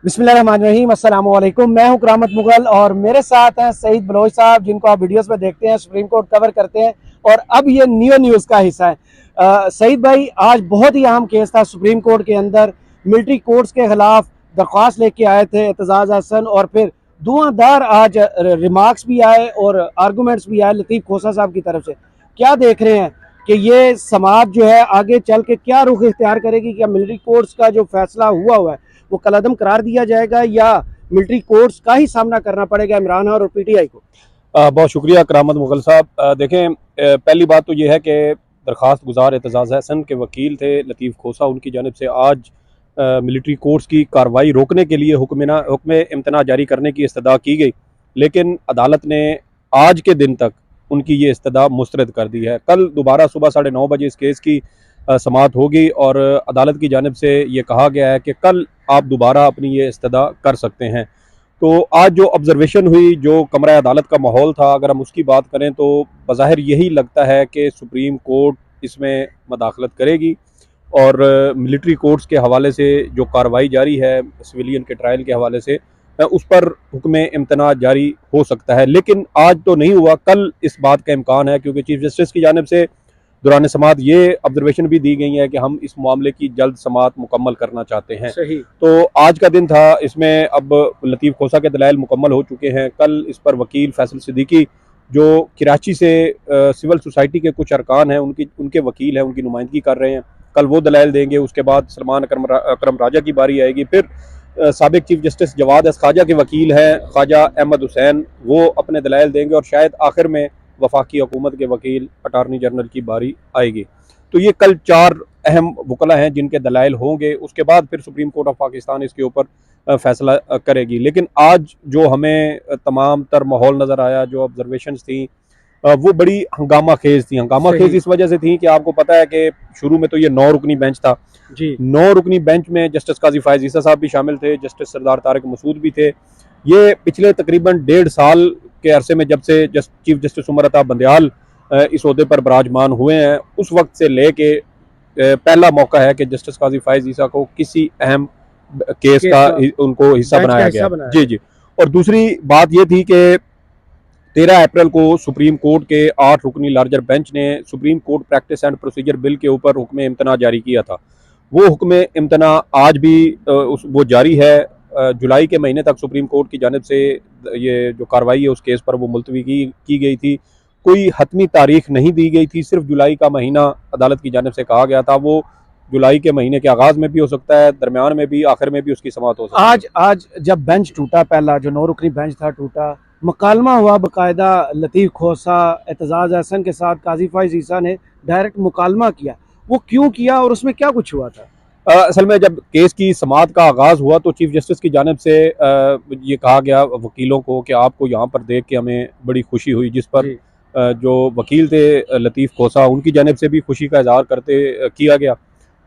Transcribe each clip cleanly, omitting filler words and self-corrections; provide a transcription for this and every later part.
बिस्मिल्लाहिर्रहमानिर्रहीम, अस्सलाम वालेकुम। मैं हूं करामत मुगल और मेरे साथ हैं सईद बलोच साहब, जिनको आप वीडियोस में देखते हैं, सुप्रीम कोर्ट कवर करते हैं और अब ये न्यूज़ का हिस्सा है। सईद भाई, आज बहुत ही अहम केस था सुप्रीम कोर्ट के अंदर। मिलिट्री कोर्ट्स के खिलाफ दरख्वास्त लेके आए थे एतजाज़ हसन, और फिर धुआंधार आज रिमार्क्स भी आए और आर्गूमेंट्स भी आए लतीफ़ खोसा साहब की तरफ से। क्या देख रहे हैं कि ये समाज जो है आगे चल के क्या रुख इख्तियार करेगी? क्या मिलिट्री कोर्ट्स का जो फैसला हुआ है वो कलअदम करार दिया जाएगा या मिलिट्री कोर्ट्स का ही सामना करना पड़ेगा इमरान और पीटीआई को? बहुत शुक्रिया करामत मुगल साहब। देखें, पहली बात तो ये है कि दरख्वास्त गुजार एतजाज़ हसन के वकील थे लतीफ़ खोसा, उनकी जानिब से आज मिलिट्री कोर्ट्स की कार्रवाई रोकने के लिए हुक्म इम्तना जारी करने की इस्तदा की गई, लेकिन अदालत ने आज के दिन तक उनकी ये इस्तदा मुस्तरद कर दी है। कल दोबारा सुबह 9:30 बजे इस केस की समाअत होगी और अदालत की जानिब से ये कहा गया है कि कल आप दोबारा अपनी ये इस्तदा कर सकते हैं। तो आज जो ऑब्जर्वेशन हुई, जो कमरा अदालत का माहौल था, अगर हम उसकी बात करें तो बज़ाहिर यही लगता है कि सुप्रीम कोर्ट इसमें मदाखलत करेगी और मिलिट्री कोर्ट्स के हवाले से जो कार्रवाई जारी है सिविलियन के ट्रायल के हवाले से उस पर हुक्म इम्तना जारी हो सकता है। लेकिन आज तो नहीं हुआ, कल इस बात का इम्कान है, क्योंकि चीफ जस्टिस की जानिब से दौरान समाअत ये ऑब्जर्वेशन भी दी गई है कि हम इस मामले की जल्द समाअत मुकम्मल करना चाहते हैं। सही। तो आज का दिन था, इसमें अब लतीफ़ खोसा के दलाइल मुकम्मल हो चुके हैं। कल इस पर वकील फैसल सिद्दीकी, जो कराची से सिविल सोसाइटी के कुछ अरकान हैं, उनके वकील हैं, उनकी नुमाइंदगी कर रहे हैं, कल वो दलाइल देंगे। उसके बाद सलमान अकरम राजा की बारी आएगी। फिर साबिक चीफ जस्टिस जवाद एस खाजा के वकील हैं ख्वाजा अहमद हुसैन, वो अपने दलाइल देंगे और शायद आखिर में वफाकी हुकूमत के वकील अटारनी जनरल की बारी आएगी। तो ये कल 4 अहम वकला हैं जिनके दलाइल होंगे। उसके बाद फिर सुप्रीम कोर्ट ऑफ पाकिस्तान इसके ऊपर फैसला करेगी। लेकिन आज जो हमें तमाम तर माहौल नज़र आया, जो ऑब्जर्वेशंस थी, वो बड़ी हंगामा खेज थी। हंगामा खेज इस वजह से थी कि आपको पता है कि शुरू में तो ये 9 रुकनी बेंच था जी। 9 रुकनी बेंच में जस्टिस काजी फायज ईसा साहब भी शामिल थे, जस्टिस सरदार तारिक मसूद भी थे। ये पिछले तकरीबन 1.5 साल के अरसे में, जब से चीफ जस्टिस उमर अता बंदयाल इस ओहदे पर बराजमान हुए हैं, उस वक्त से लेके पहला मौका है कि जस्टिस काजी फायज ईसा को किसी अहम केस का उनको हिस्सा बनाया गया। जी जी। और दूसरी बात ये थी कि 13 अप्रैल को सुप्रीम कोर्ट के 8 रुकनी लार्जर बेंच ने supreme court practice and procedure bill के ऊपर हुक्म इम्तना जारी किया था। वो हुक्म इम्तना आज भी वो जारी है। जुलाई के महीने तक सुप्रीम कोर्ट की जानिब से ये जो कार्रवाई है उस केस पर वो मुलतवी की गई थी। कोई हतमी तारीख नहीं दी गई थी, सिर्फ जुलाई का महीना अदालत की जानिब से कहा गया था। वो जुलाई के महीने के आगाज़ में भी हो सकता है, दरमियान में भी, आखिर में भी उसकी समाअत हो सकती है। आज जब बेंच टूटा, पहला जो 9 रुकनी बेंच था टूटा, मुकालमा हुआ बाकायदा लतीफ़ खोसा एतजाज़ हसन के साथ। काजी फायज ईसा ने डायरेक्ट मुकालमा किया, वो क्यों किया और उसमें क्या कुछ हुआ था? असल में जब केस की समाअत का आगाज़ हुआ तो चीफ जस्टिस की जानिब से ये कहा गया वकीलों को कि आपको यहाँ पर देख के हमें बड़ी खुशी हुई, जिस पर जो वकील थे लतीफ़ खोसा, उनकी जानिब से भी खुशी का इजहार किया गया।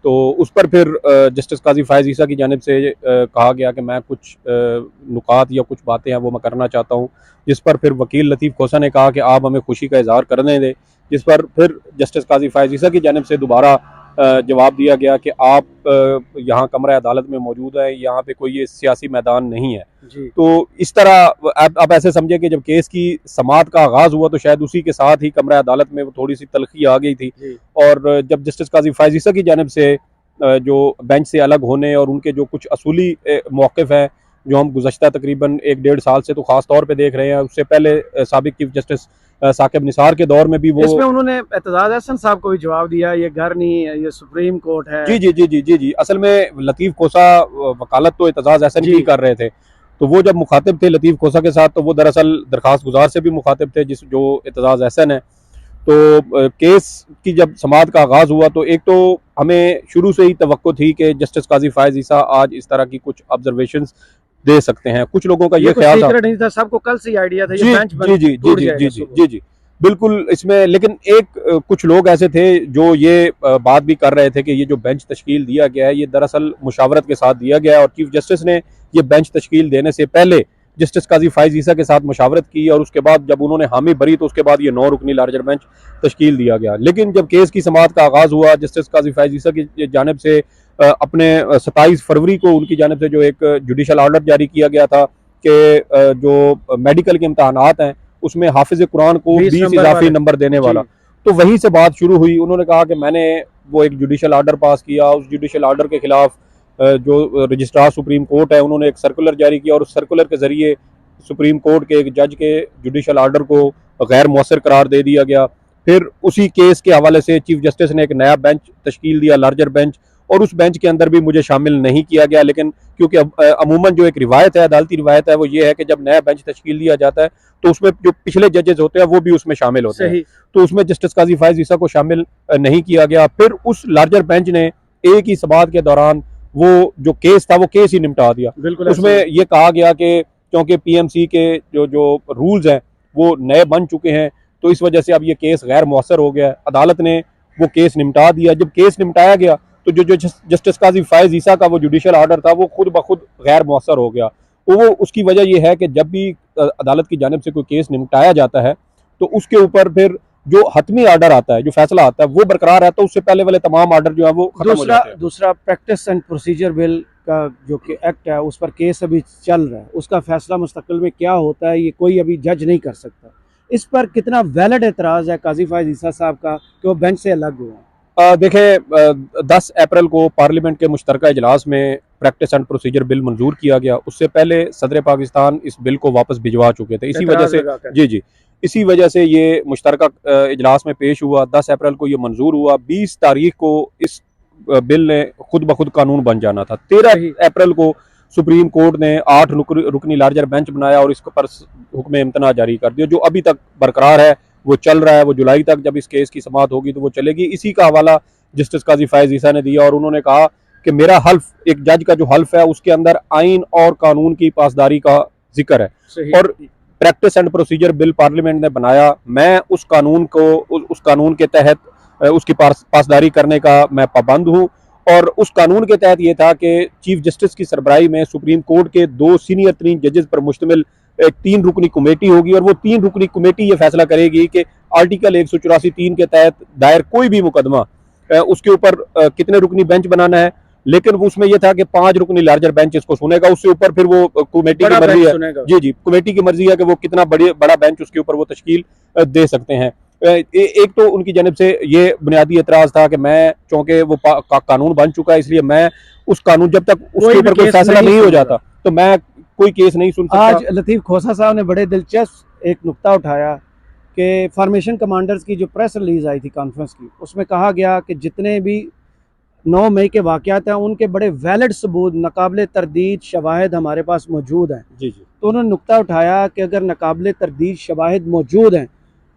तो उस पर फिर जस्टिस काजी फायज ईसा की जानिब से कहा गया कि मैं कुछ नुकात या कुछ बातें हैं वो मैं करना चाहता हूँ, जिस पर फिर वकील लतीफ़ खोसा ने कहा कि आप हमें खुशी का इजहार करने दें। जिस पर फिर जस्टिस काजी फायज ईसा की जानिब से दोबारा जवाब दिया गया कि आप यहाँ कमरा अदालत में मौजूद है, यहाँ पे कोई ये सियासी मैदान नहीं है। तो इस तरह अब ऐसे समझे कि जब केस की समाअत का आगाज़ हुआ तो शायद उसी के साथ ही कमरा अदालत में थोड़ी सी तलखी आ गई थी। और जब जस्टिस काजी फायज ईसा की जानिब से जो बेंच से अलग होने और उनके जो कुछ असूली मौक़िफ़ हैं, जो हम गुज़श्ता तकरीबन 1-1.5 साल से तो ख़ास तौर पे देख रहे हैं, उससे पहले साबिक चीफ जस्टिस साकिब निसार के दौर में भी वो, इसमें उन्होंने एतजाज़ हसन साहब को भी जवाब दिया, ये घर नहीं है, ये सुप्रीम कोर्ट है। जी जी जी जी जी जी। असल में लतीफ़ खोसा वकालत तो एतजाज़ हसन की कर रहे थे, तो वो जब मुखातिब थे लतीफ़ खोसा के साथ, तो वो दरअसल दरख्वास्त गुजार से भी मुखातिब थे, जो एतजाज़ हसन है। तो केस की जब समाअत का आगाज़ हुआ तो एक तो हमें शुरू से ही तवक्को थी कि जस्टिस काजी फायज ईसा आज इस तरह की कुछ ऑब्जर्वेशंस दे सकते हैं। कुछ लोगों का ये ख्याल था, सबको कल से आइडिया था, ये बेंच जी जी जी जी जी जी जी बिल्कुल इसमें। लेकिन कुछ लोग ऐसे थे जो ये बात भी कर रहे थे कि ये जो बेंच तश्कील दिया गया है, ये दरअसल मुशावरत के साथ दिया गया है और चीफ जस्टिस ने ये बेंच तश्कील देने से पहले जस्टिस काजी फायज ईसा के साथ मुशावरत की और उसके बाद जब उन्होंने हामी भरी तो उसके बाद ये 9 रुकनी लार्जर बेंच तश्कील दिया गया। लेकिन जब केस की समाअत का आगाज़ हुआ, जस्टिस काजी फायज ईसा की जानिब से अपने 27 फरवरी को उनकी जानिब से जो एक जुडिशल ऑर्डर जारी किया गया था कि जो मेडिकल के इम्तहानात हैं उसमें हाफिज कुरान को 20 इजाफी नंबर देने वाला, तो वहीं से बात शुरू हुई। उन्होंने कहा कि मैंने वो एक जुडिशल ऑर्डर पास किया, उस जुडिशल ऑर्डर के खिलाफ जो रजिस्ट्रार सुप्रीम कोर्ट है उन्होंने एक सर्कुलर जारी किया और उस सर्कुलर के जरिए सुप्रीम कोर्ट के एक जज के जुडिशल ऑर्डर को गैर मौसर करार दे दिया गया। फिर उसी केस के हवाले से चीफ जस्टिस ने एक नया बेंच तश्कील दिया, लार्जर बेंच, और उस बेंच के अंदर भी मुझे शामिल नहीं किया गया। लेकिन क्योंकि अमूमन जो एक रिवायत है, अदालती रिवायत है, वो ये है कि जब नया बेंच तश्कील दिया जाता है तो उसमें जो पिछले जजेस होते हैं वो भी उसमें शामिल होते हैं, तो उसमें जस्टिस काजी फायज ईसा को शामिल नहीं किया गया। फिर उस लार्जर बेंच ने एक ही समाअत के दौरान वो जो केस था वो केस ही निपटा दिया। उसमें ये कहा गया कि क्योंकि पीएमसी के जो रूल्स हैं वो नए बन चुके हैं तो इस वजह से अब ये केस गैर मौसर हो गया है। अदालत ने वो केस निपटा दिया। जब केस निपटाया गया तो जो जस्टिस काजी फायज ईसा का वो जुडिशल ऑर्डर था वो खुद ब खुद गैर मौसर हो गया। तो वो उसकी वजह यह है कि जब भी अदालत की जानिब से कोई केस निपटाया जाता है तो उसके ऊपर फिर जो हतमी ऑर्डर आता है, जो फैसला आता है, वो बरकरार रहता है, उससे पहले वाले तमाम ऑर्डर जो है वो खत्म हो जाते हैं। दूसरा प्रैक्टिस एंड प्रोसीजर बिल का जो कि एक्ट है उस पर केस अभी चल रहा है, उसका फैसला मुस्तकिल में क्या होता है ये कोई अभी जज नहीं कर सकता। इस पर कितना वैलिड एतराज़ है काजी फायज ईसा साहब का कि वो बेंच से अलग हुए हैं? देखें, 10 अप्रैल को पार्लियामेंट के मुश्तरका इजलास में प्रैक्टिस एंड प्रोसीजर बिल मंजूर किया गया। उससे पहले सदर पाकिस्तान इस बिल को वापस भिजवा चुके थे। इसी वजह से इसी वजह से ये मुश्तरका इजलास में पेश हुआ। 10 अप्रैल को ये मंजूर हुआ। 20 तारीख को इस बिल ने खुद ब खुद कानून बन जाना था। 13 अप्रैल को सुप्रीम कोर्ट ने 8 रुकनी लार्जर बेंच बनाया और इसके पर हुक्म इम्तना जारी कर दिया, जो अभी तक बरकरार है, वो चल रहा है। वो जुलाई तक जब इस केस की समाअत होगी तो वो चलेगी। इसी का हवाला जस्टिस काजी फायज ईसा ने दिया और उन्होंने कहा कि मेरा हल्फ, एक जज का जो हल्फ है उसके अंदर आइन और कानून की पासदारी का जिक्र है और practice and procedure bill parliament ने बनाया। मैं उस कानून को उस कानून के तहत उसकी पासदारी करने का मैं पाबंद हूँ। और उस कानून के तहत ये था कि चीफ जस्टिस की सरबराही में सुप्रीम कोर्ट के 2 सीनियर तरीन जजेस पर मुश्तमिल एक 3 रुकनी कमेटी होगी और वो 3 रुकनी कमेटी ये फैसला करेगी कि आर्टिकल 184(3) के तहत दायर कोई भी मुकदमा उसके ऊपर कितने रुकनी बेंच बनाना है। लेकिन उसमें यह था कि 5 रुकनी लार्जर बेंच इसको सुनेगा, उससे ऊपर फिर वो कमेटी की मर्जी है। जी, कमेटी की मर्जी है कि वो कितना बड़ा बेंच उसके ऊपर वो तश्कील दे सकते हैं। एक तो उनकी जानिब से ये बुनियादी एतराज था कि मैं, चूंकि वो कानून बन चुका है, इसलिए मैं उस कानून जब तक उसके ऊपर कोई फैसला नहीं हो जाता तो मैं कोई केस नहीं सुन सकता। आज लतीफ़ खोसा साहब ने बड़े दिलचस्प एक नुक्ता उठाया कि फॉर्मेशन कमांडर्स की जो प्रेस रिलीज आई थी कॉन्फ्रेंस की, उसमें कहा गया कि जितने भी 9 मई के वाक़यात हैं उनके बड़े वैलिड सबूत, नाकाबिले तरदीद शवाहिद हमारे पास मौजूद हैं। जी। तो उन्होंने नुक्ता उठाया कि अगर नाकाबिले तरदीद शवाहिद मौजूद हैं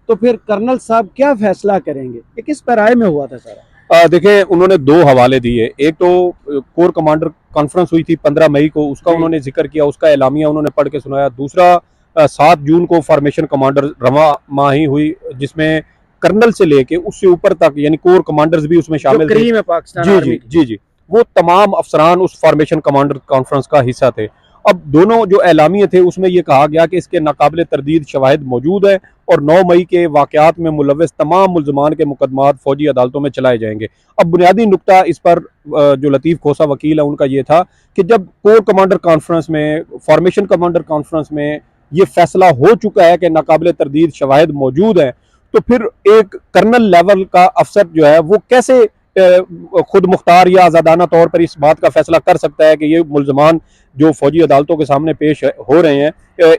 तो फिर कर्नल साहब क्या फैसला करेंगे? ये किस पैराए में हुआ था सारा? देखिए, उन्होंने 2 हवाले दिए। एक तो कोर कमांडर कॉन्फ्रेंस हुई थी 15 मई को, उसका उन्होंने जिक्र किया, उसका एलामिया उन्होंने पढ़ के सुनाया। दूसरा 7 जून को फॉर्मेशन कमांडर रवा माही हुई जिसमें कर्नल से लेके उससे ऊपर तक यानी कोर कमांडर्स भी उसमें शामिल थे। जी, वो तमाम अफसरान उस फॉर्मेशन कमांडर कॉन्फ्रेंस का हिस्सा थे। अब दोनों जो एलामिये थे उसमें यह कहा गया कि इसके नाकाबिले तरदीद शवाहिद मौजूद है और 9 मई के वाक़यात में मुलव्वस तमाम मुल्ज़मान के मुकदमात फौजी अदालतों में चलाए जाएंगे। अब बुनियादी नुक्ता इस पर जो लतीफ़ खोसा वकील है उनका ये था कि जब कोर कमांडर कॉन्फ्रेंस में, फॉर्मेशन कमांडर कॉन्फ्रेंस में ये फैसला हो चुका है कि नाकाबिले तरदीद शवाहिद मौजूद है, तो फिर एक कर्नल लेवल का अफसर जो है वो कैसे खुद मुख्तार या आज़ादाना तौर पर इस बात का फैसला कर सकता है कि ये मुल्ज़मान जो फौजी अदालतों के सामने पेश हो रहे हैं,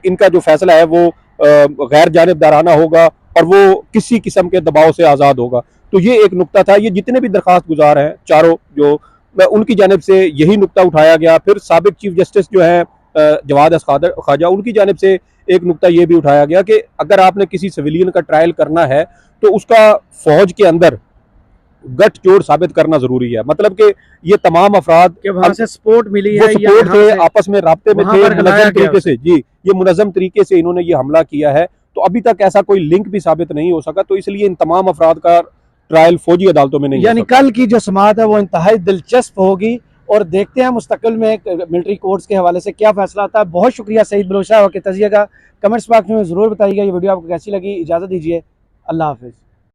इनका जो फैसला है वो गैर जानिबदाराना होगा और वो किसी किस्म के दबाव से आज़ाद होगा। तो ये एक नुक्ता था। ये जितने भी दरख्वास्त गुजार हैं चारों, जो उनकी जानिब से यही नुक्ता उठाया गया। फिर साबिक चीफ जस्टिस जो है जवाद ख्वाजा, उनकी जानिब से एक नुक्ता ये भी उठाया गया कि अगर आपने किसी सिविलियन का ट्रायल करना है तो उसका फौज के अंदर गठजोड़ साबित करना जरूरी है। मतलब कि ये तमाम अफराद कि वहां से सपोर्ट मिली है, सपोर्ट थे, आपस में राब्ते में थे, मुनज़्ज़म तरीके से। जी, ये मुनज़्ज़म तरीके से इन्होंने ये हमला किया है। तो अभी तक ऐसा कोई लिंक भी साबित नहीं हो सका, तो इसलिए इन तमाम अफराद का ट्रायल फौजी अदालतों में नहीं, यानी कल की जो समाअत है वो इंतहाई दिलचस्प होगी और देखते हैं मुस्तकिल में मिलिट्री कोर्ट्स के हवाले से क्या फैसला आता है। बहुत शुक्रिया सईद बलोच साहब के तजिया का। कमेंट्स बॉक्स में ज़रूर बताइएगा ये वीडियो आपको कैसी लगी। इजाज़त दीजिए, अल्लाह हाफिज़।